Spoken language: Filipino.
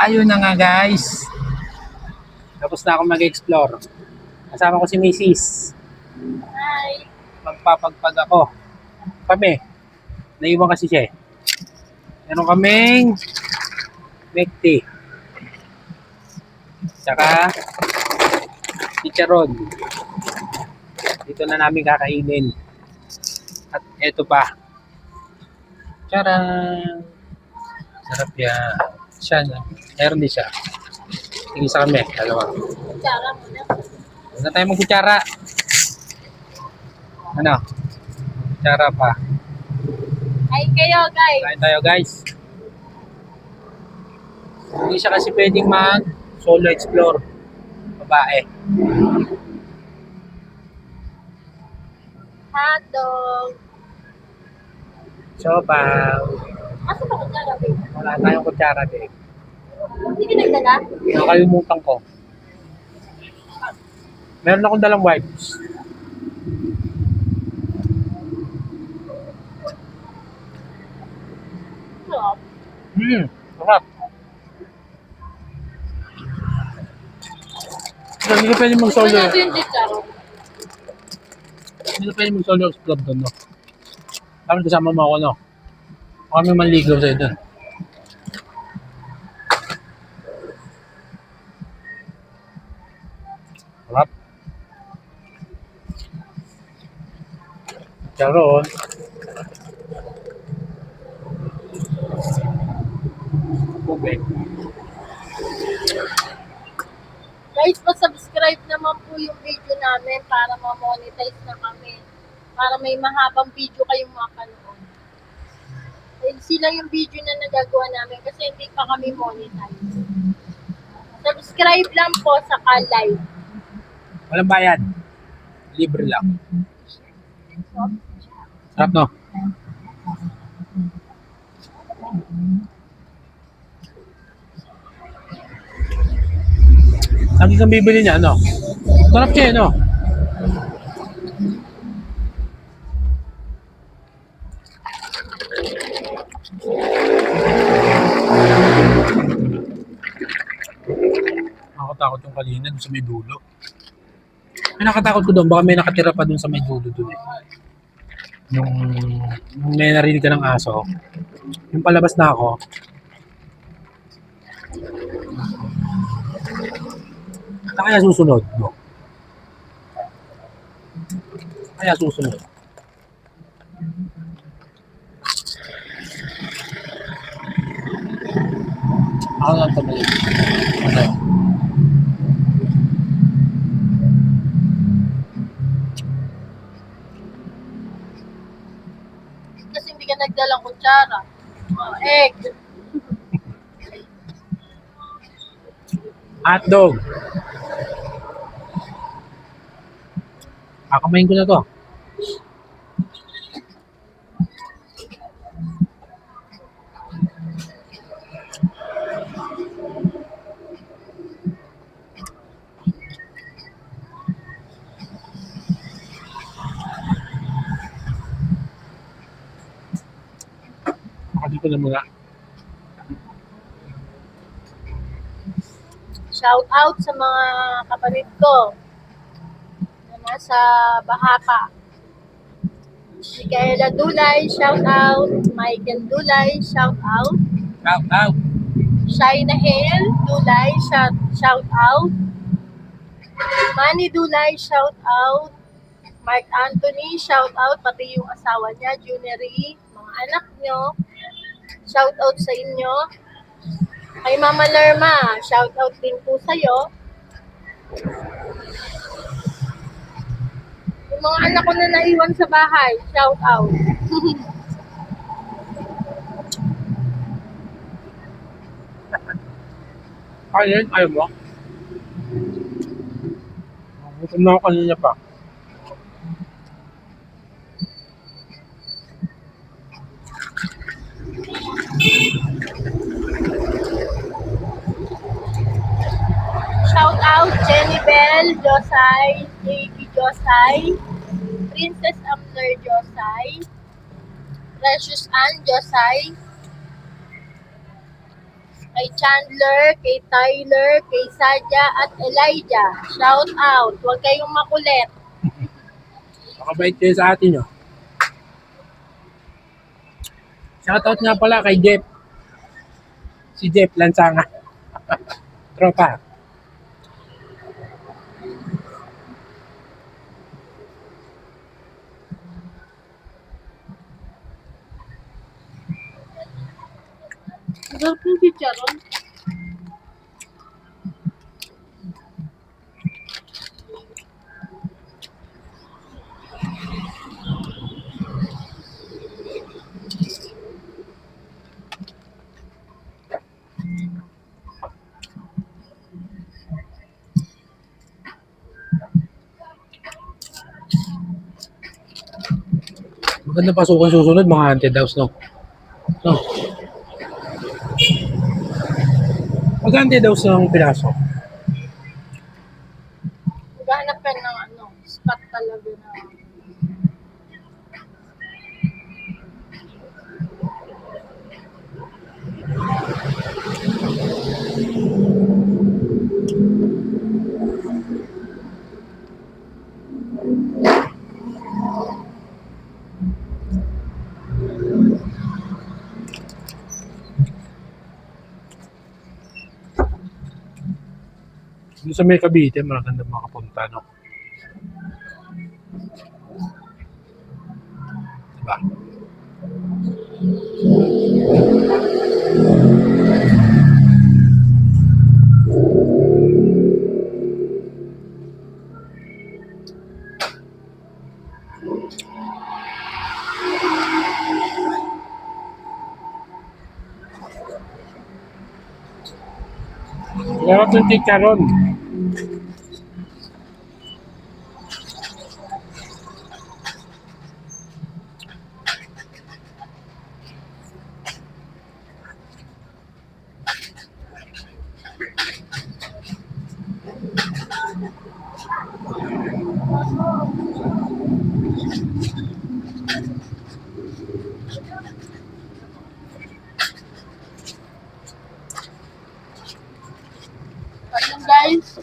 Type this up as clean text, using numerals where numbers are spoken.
Ayun na nga guys. Tapos na ako mag-explore. Kasama ko si Mrs. Hi! Magpapagpag ako. Kami. Naiwan kasi siya eh. Meron kaming milk tea. Tsaka chicharon. Dito na namin kakainin. At eto pa. Tcharan! Sarap yan. Siya na. Meron din siya. Sige sa kami. Dalawa. Kutsara mo na. Huwag na tayo magkutsara. Ano? Kutsara pa. Hi kayo, guys! Kain tayo guys. Hindi siya kasi pwedeng mag solo explore. Babae. Hotdog! Sopaw. Asa ba kutsara, babe? Wala tayong kutsara din. Hindi ka nagdala? Nakalimutan ko. Meron akong dalang wipes. Sarap. Sarap. Hindi ka pwede mag-solo. Ito natin yung chicharo. Hindi ka pwede mag-solo explore doon, no? Kami kasama mo ako, no? Kami manligaw sa'yo doon. Sarap. Charon. Tubig. Guys, pa-subscribe naman po yung video namin para ma-monetize na kami. Para may mahabang video kayong mapanood. Sila yung video na nagagawa namin kasi hindi pa kami monetize. Subscribe lang po sa Live. Walang bayad. Libre lang. Sarap, no? Lagi kang bibili niya, no? Sarap siya, no? Nakakatakot yung kanina dun sa may dulo. May nakatakot ko doon, baka may nakatira pa doon sa may dulo doon eh. Yung may narinig ka ng aso, yung palabas na ako, kaya susunod, no? Kaya susunod. Ako lang tumalik. Ano? Kasi hindi ka nagdalang kutsara. Oh, egg. Hotdog. Kakamain ko na to. Ako dito na muna. Shout out sa mga kapatid ko na nasa Bahapa. Micaela Dulay, shout out. Michael Dulay, shout out. Out, out. Shaina Hale Dulay, shout out. Manny Dulay, shout out. Mark Anthony, shout out. Pati yung asawa niya, Junery, mga anak nyo. Shout out sa inyo. Kay Mama Lerma, shout out din po sa'yo. Yung mga anak ko na naiwan sa bahay, shout out. Kain, ayaw mo? Gutom na ako kanina pa. Shout out Jenny Bell, Josay, JB Josay, Princess Amler Josay, Precious Ann Josay, Kay Chandler, kay Tyler, kay Sadya, at Elijah. Shout out. Huwag kayong makulit. Makabait kayo sa atin, no? Shoutout nga pala kay Jeff. Si Jeff Lansanga. Tropa. Sarap yung chicharon. Maganda pasukan susunod, mga haunted house, no? No? Mag-haunted house ng pinasok. Maghanap ka ng spot talaga na. Doon sa may Cavite, maganda makapunta, no? Diba? Sarap ng chicharon. Ayun guys,